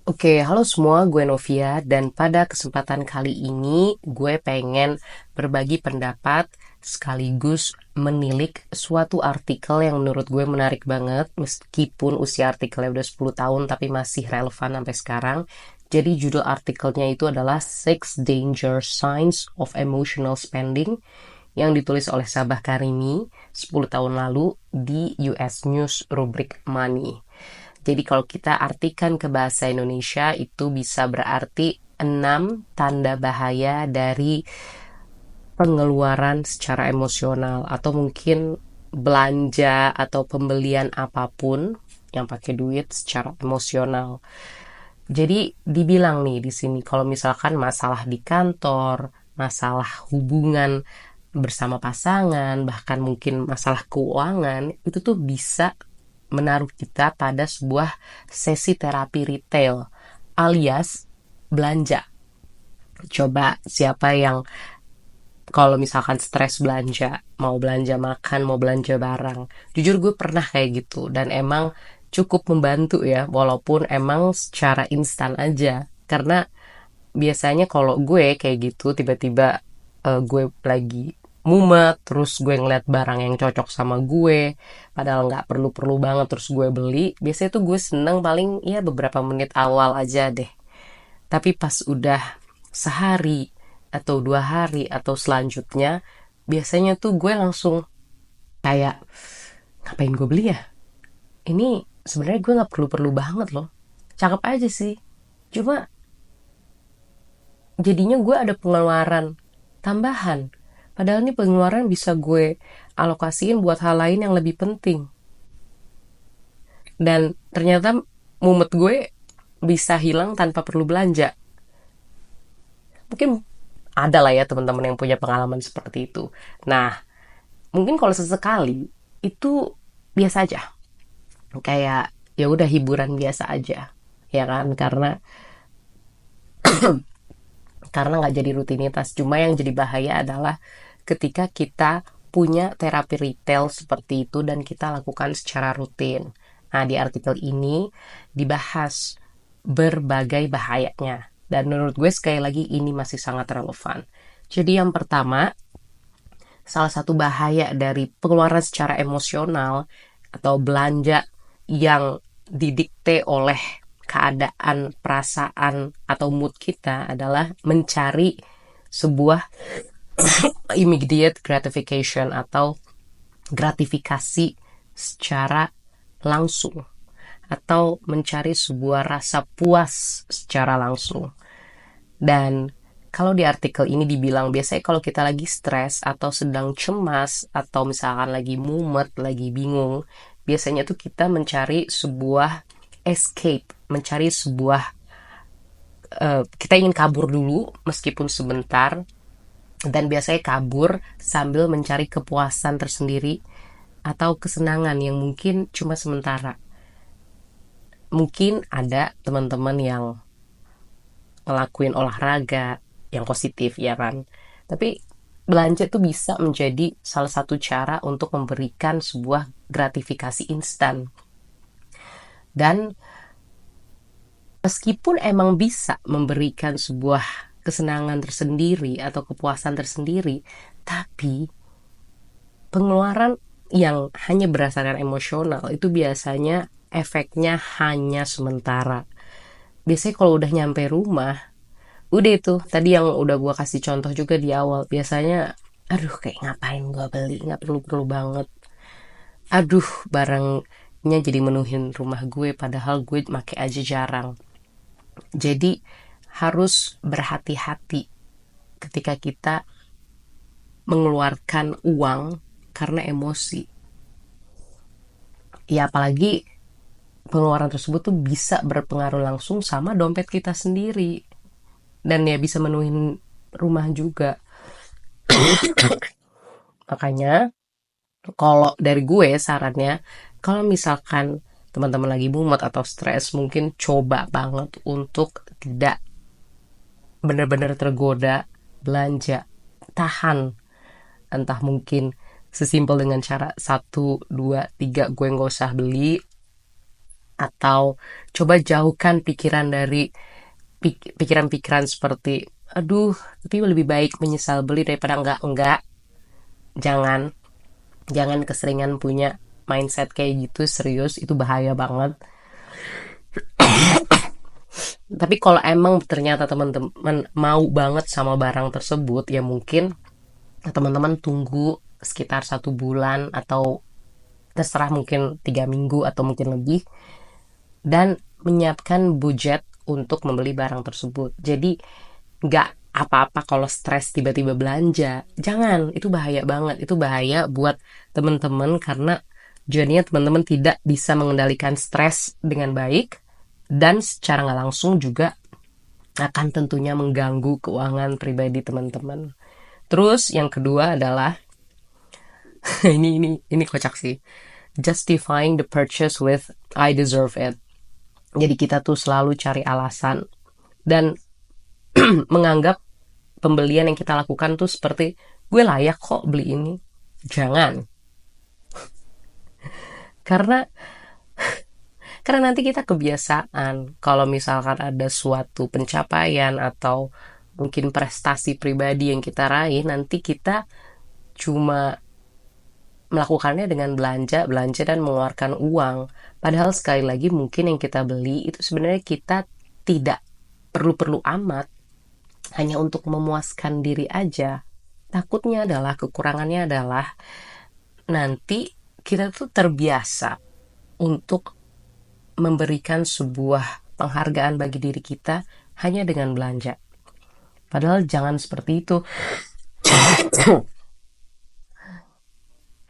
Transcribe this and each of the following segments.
Oke, halo semua, gue Novia dan pada kesempatan kali ini gue pengen berbagi pendapat sekaligus menilik suatu artikel yang menurut gue menarik banget meskipun usia artikelnya udah 10 tahun tapi masih relevan sampai sekarang. Jadi judul artikelnya itu adalah Six Danger Signs of Emotional Spending yang ditulis oleh Sabah Karimi 10 tahun lalu di US News rubrik Money. Jadi kalau kita artikan ke bahasa Indonesia itu bisa berarti 6 tanda bahaya dari pengeluaran secara emosional atau mungkin belanja atau pembelian apapun yang pakai duit secara emosional. Jadi dibilang nih di sini kalau misalkan masalah di kantor, masalah hubungan bersama pasangan, bahkan mungkin masalah keuangan, itu tuh bisa menaruh kita pada sebuah sesi terapi retail alias belanja. Coba siapa yang kalau misalkan stres belanja, mau belanja makan, mau belanja barang. Jujur gue pernah kayak gitu dan emang cukup membantu ya, walaupun emang secara instan aja. Karena biasanya kalau gue kayak gitu tiba-tiba gue lagi mumet terus gue ngeliat barang yang cocok sama gue padahal nggak perlu-perlu banget terus gue beli, biasanya tuh gue seneng paling ya beberapa menit awal aja deh, tapi pas udah sehari atau 2 hari atau selanjutnya biasanya tuh gue langsung kayak ngapain gue beli ya, ini sebenarnya gue nggak perlu-perlu banget loh, cakep aja sih, cuma jadinya gue ada pengeluaran tambahan. Padahal ini pengeluaran bisa gue alokasiin buat hal lain yang lebih penting. Dan ternyata mumet gue bisa hilang tanpa perlu belanja. Mungkin ada lah ya teman-teman yang punya pengalaman seperti itu. Nah, mungkin kalau sesekali itu biasa aja. Kayak ya udah hiburan biasa aja. Ya kan? Karena nggak jadi rutinitas. Cuma yang jadi bahaya adalah ketika kita punya terapi retail seperti itu dan kita lakukan secara rutin. Nah, di artikel ini dibahas berbagai bahayanya. Dan menurut gue sekali lagi ini masih sangat relevan. Jadi yang pertama, salah satu bahaya dari pengeluaran secara emosional atau belanja yang didikte oleh keadaan, perasaan, atau mood kita adalah mencari sebuah immediate gratification atau gratifikasi secara langsung atau mencari sebuah rasa puas secara langsung. Dan kalau di artikel ini dibilang biasanya kalau kita lagi stres atau sedang cemas atau misalkan lagi mumet, lagi bingung, biasanya tuh kita mencari sebuah escape, mencari sebuah kita ingin kabur dulu meskipun sebentar, dan biasanya kabur sambil mencari kepuasan tersendiri atau kesenangan yang mungkin cuma sementara. Mungkin ada teman-teman yang ngelakuin olahraga yang positif ya kan. Tapi belanja tuh bisa menjadi salah satu cara untuk memberikan sebuah gratifikasi instan. Dan meskipun emang bisa memberikan sebuah kesenangan tersendiri atau kepuasan tersendiri, tapi pengeluaran yang hanya berdasarkan emosional itu biasanya efeknya hanya sementara. Biasanya kalau udah nyampe rumah, udah itu tadi yang udah gue kasih contoh juga di awal, biasanya aduh kayak ngapain gue beli, nggak perlu-perlu banget, aduh barangnya jadi menuhin rumah gue padahal gue make aja jarang. Jadi harus berhati-hati ketika kita mengeluarkan uang karena emosi. Ya apalagi pengeluaran tersebut tuh bisa berpengaruh langsung sama dompet kita sendiri. Dan ya bisa menuhin rumah juga. Makanya kalau dari gue sarannya, kalau misalkan teman-teman lagi mumet atau stres, mungkin coba banget untuk tidak benar-benar tergoda belanja. Tahan. Entah mungkin sesimpel dengan cara satu, dua, tiga gue nggak usah beli. Atau coba jauhkan pikiran dari pikiran-pikiran seperti aduh, tapi lebih baik menyesal beli daripada enggak. Jangan jangan keseringan punya mindset kayak gitu, serius itu bahaya banget. Tapi kalau emang ternyata teman-teman mau banget sama barang tersebut, ya mungkin teman-teman tunggu sekitar 1 bulan atau terserah mungkin 3 minggu atau mungkin lebih, dan menyiapkan budget untuk membeli barang tersebut. Jadi nggak apa-apa kalau stres tiba-tiba belanja. Jangan, itu bahaya banget. Itu bahaya buat teman-teman karena jadinya teman-teman tidak bisa mengendalikan stres dengan baik dan secara nggak langsung juga akan tentunya mengganggu keuangan pribadi teman-teman. Terus yang kedua adalah ini kocak sih. Justifying the purchase with I deserve it. Jadi kita tuh selalu cari alasan dan menganggap pembelian yang kita lakukan tuh seperti gue layak kok beli ini. Jangan. Karena nanti kita kebiasaan kalau misalkan ada suatu pencapaian atau mungkin prestasi pribadi yang kita raih, nanti kita cuma melakukannya dengan belanja dan mengeluarkan uang. Padahal sekali lagi mungkin yang kita beli itu sebenarnya kita tidak perlu-perlu amat, hanya untuk memuaskan diri aja. Takutnya adalah, kekurangannya adalah nanti kita tuh terbiasa untuk memberikan sebuah penghargaan bagi diri kita hanya dengan belanja. Padahal jangan seperti itu.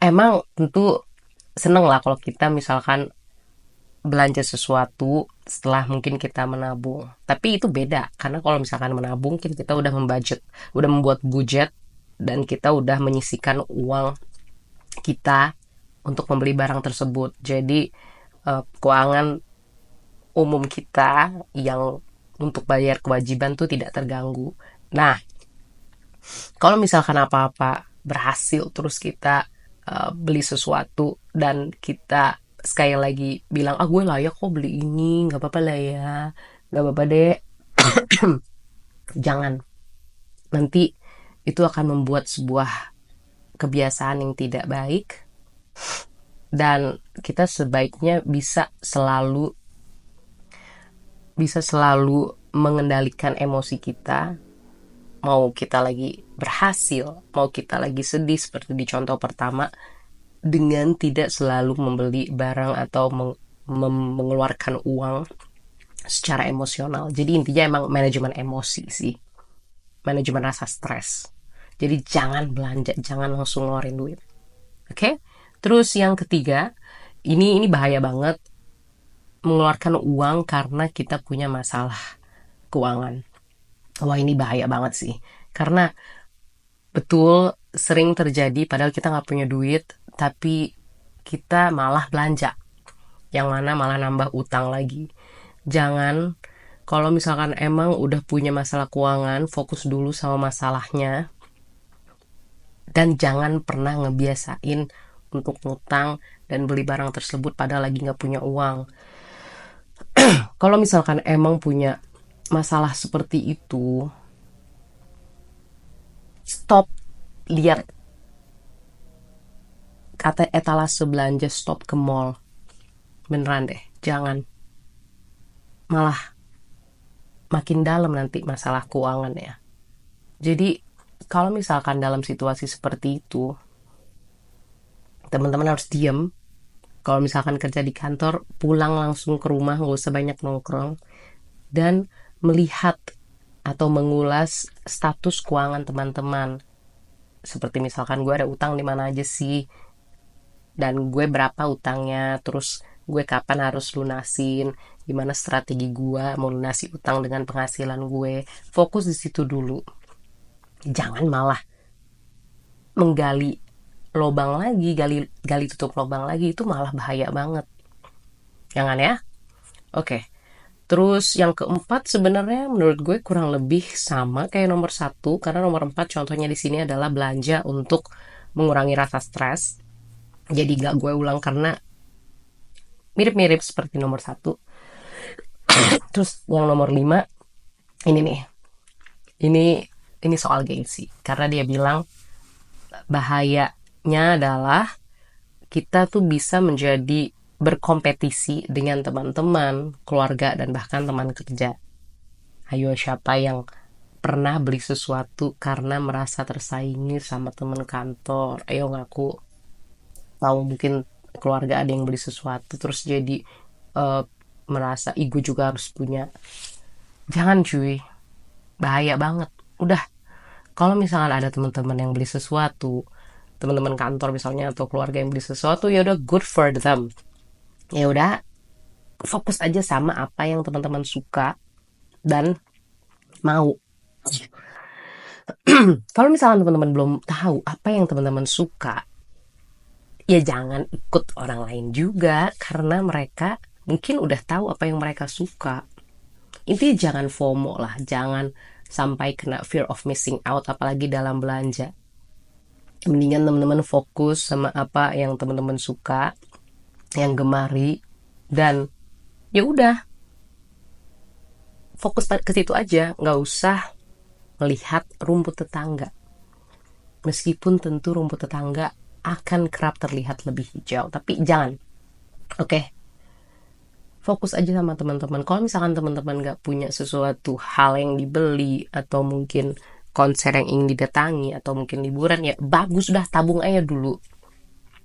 Emang tentu seneng lah kalau kita misalkan belanja sesuatu setelah mungkin kita menabung. Tapi itu beda, karena kalau misalkan menabung kan kita udah udah membuat budget dan kita udah menyisihkan uang kita untuk membeli barang tersebut. Jadi keuangan umum kita yang untuk bayar kewajiban tuh tidak terganggu. Nah, kalau misalkan apa-apa berhasil terus kita beli sesuatu dan kita sekali lagi bilang gue layak kok beli ini, nggak apa-apa lah ya, nggak apa-apa deh. Jangan, nanti itu akan membuat sebuah kebiasaan yang tidak baik dan kita sebaiknya bisa selalu mengendalikan emosi kita. Mau kita lagi berhasil, mau kita lagi sedih seperti di contoh pertama, dengan tidak selalu membeli barang atau mengeluarkan uang secara emosional. Jadi intinya emang manajemen emosi sih, manajemen rasa stres. Jadi jangan belanja, jangan langsung ngeluarin duit. Oke? Terus yang ketiga, ini bahaya banget, mengeluarkan uang karena kita punya masalah keuangan. Wah, ini bahaya banget sih. Karena betul sering terjadi padahal kita nggak punya duit, tapi kita malah belanja. Yang mana malah nambah utang lagi. Jangan, kalau misalkan emang udah punya masalah keuangan, fokus dulu sama masalahnya. Dan jangan pernah ngebiasain untuk ngutang dan beli barang tersebut padahal lagi nggak punya uang. Kalau misalkan emang punya masalah seperti itu, stop, lihat kata etalase belanja, stop ke mall. Beneran deh, jangan. Malah makin dalam nanti masalah keuangan ya. Jadi kalau misalkan dalam situasi seperti itu, teman-teman harus diem. Kalau misalkan kerja di kantor, pulang langsung ke rumah, nggak usah banyak nongkrong, dan melihat atau mengulas status keuangan teman-teman. Seperti misalkan gue ada utang di mana aja sih, dan gue berapa utangnya, terus gue kapan harus lunasin, gimana strategi gue mau lunasi utang dengan penghasilan gue. Fokus di situ dulu. Jangan malah menggali lobang lagi, gali tutup lobang lagi, itu malah bahaya banget. Jangan ya. Oke. Terus yang keempat sebenarnya menurut gue kurang lebih sama kayak nomor 1, karena nomor 4 contohnya di sini adalah belanja untuk mengurangi rasa stres. Jadi gak gue ulang karena mirip-mirip seperti nomor 1. Terus yang nomor 5 ini nih. Ini soal gengsi. Karena dia bilang bahayanya adalah kita tuh bisa menjadi berkompetisi dengan teman-teman, keluarga, dan bahkan teman kerja. Ayo, siapa yang pernah beli sesuatu karena merasa tersaingi sama teman kantor? Ayo ngaku. Tahu mungkin keluarga ada yang beli sesuatu terus jadi merasa ego juga harus punya. Jangan cuy, bahaya banget. Udah, kalau misalkan ada teman-teman yang beli sesuatu, teman-teman kantor misalnya atau keluarga yang beli sesuatu, ya udah, good for them. Ya udah, fokus aja sama apa yang teman-teman suka dan mau. Kalau misalkan teman-teman belum tahu apa yang teman-teman suka, ya jangan ikut orang lain juga, karena mereka mungkin udah tahu apa yang mereka suka. Intinya jangan FOMO lah, jangan sampai kena fear of missing out, apalagi dalam belanja. Mendingan teman-teman fokus sama apa yang teman-teman suka, yang gemari, dan ya udah, fokus ke situ aja, nggak usah melihat rumput tetangga. Meskipun tentu rumput tetangga akan kerap terlihat lebih hijau, tapi jangan. Oke, fokus aja sama teman-teman. Kalau misalkan teman-teman nggak punya sesuatu hal yang dibeli, atau mungkin konser yang ingin didatangi, atau mungkin liburan, ya bagus, udah tabung aja dulu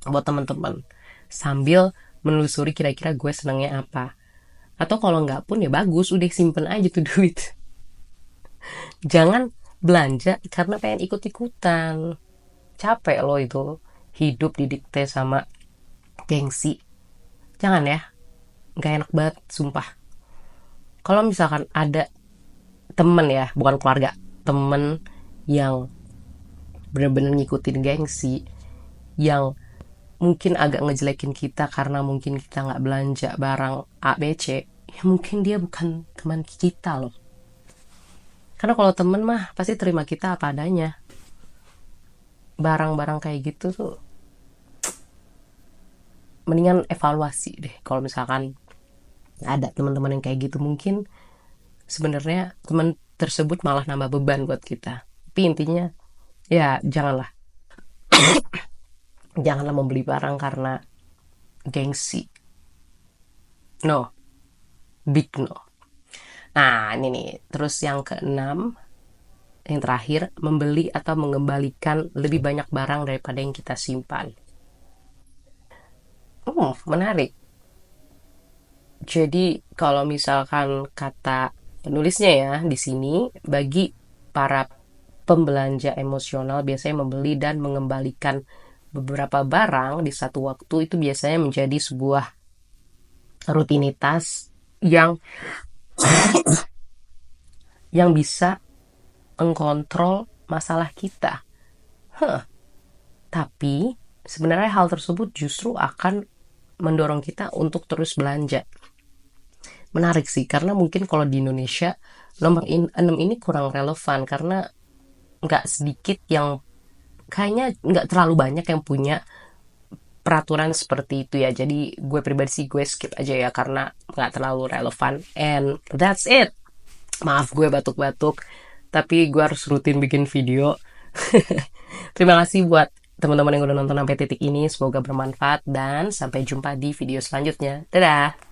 buat teman-teman sambil menelusuri kira-kira gue senangnya apa. Atau kalau nggak pun ya bagus, udah simpen aja tuh duit. Jangan belanja karena pengen ikut-ikutan. Capek loh itu, hidup didikte sama gengsi. Jangan ya, nggak enak banget, sumpah. Kalau misalkan ada temen ya, bukan keluarga, temen yang bener-bener ngikutin gengsi, yang mungkin agak ngejelekin kita karena mungkin kita nggak belanja barang A, B, C, ya mungkin dia bukan teman kita loh. Karena kalau temen mah pasti terima kita apa adanya. Barang-barang kayak gitu tuh mendingan evaluasi deh. Kalau misalkan ada teman-teman yang kayak gitu, mungkin sebenarnya teman tersebut malah nambah beban buat kita. Tapi intinya ya janganlah membeli barang karena gengsi. No, big no. Nah ini nih, terus yang keenam, yang terakhir, membeli atau mengembalikan lebih banyak barang daripada yang kita simpan. Menarik. Jadi kalau misalkan kata penulisnya ya di sini, bagi para pembelanja emosional biasanya membeli dan mengembalikan beberapa barang di satu waktu itu biasanya menjadi sebuah rutinitas yang bisa mengkontrol masalah kita. Tapi sebenarnya hal tersebut justru akan mendorong kita untuk terus belanja. Menarik sih, karena mungkin kalau di Indonesia nomor 6 ini kurang relevan, karena nggak sedikit yang, kayaknya nggak terlalu banyak yang punya peraturan seperti itu ya. Jadi gue pribadi sih gue skip aja ya, karena nggak terlalu relevan. And that's it. Maaf gue batuk-batuk, tapi gue harus rutin bikin video. Terima kasih buat teman-teman yang udah nonton sampai titik ini. Semoga bermanfaat dan sampai jumpa di video selanjutnya. Dadah!